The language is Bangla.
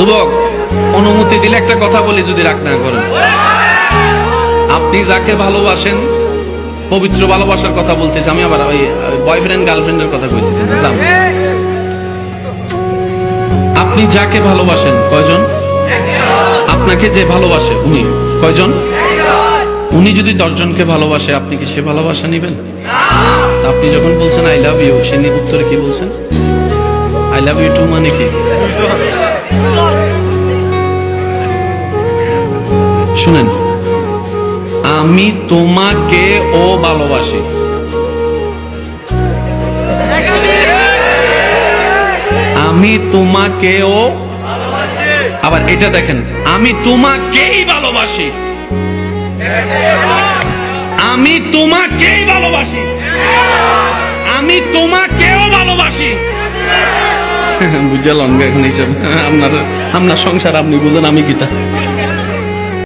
যুবক, অনুমতি দিলে একটা কথা বলি, যদি রাগ না করেন। আপনি যাকে ভালোবাসেন, পবিত্র ভালোবাসার কথা বলতেছি আমি, আবার ওই বয়ফ্রেন্ড গার্লফ্রেন্ডের কথা কইতেছি না। যান, আপনি যাকে ভালোবাসেন কয়জন? আপনাকে যে ভালোবাসে উনি কয়জন? উনি যদি 10 জনকে ভালোবাসে, আপনি কি সে ভালোবাসা নিবেন? আপনি যখন বলছেন আই লাভ ইউ, সে উত্তরে কি বলছেন? আই লাভ ইউ টু মানে কি? শুনেন, আমি তোমাকে ও ভালোবাসি, আমি তোমাকেও, আবার এটা দেখেন, আমি তোমাকেই ভালোবাসি, আমি তোমাকেই ভালোবাসি, আমি তোমাকেও ভালোবাসি। বুঝলাম এখন এইসব আপনার সংসার আপনি বুঝেন, আমি গীতা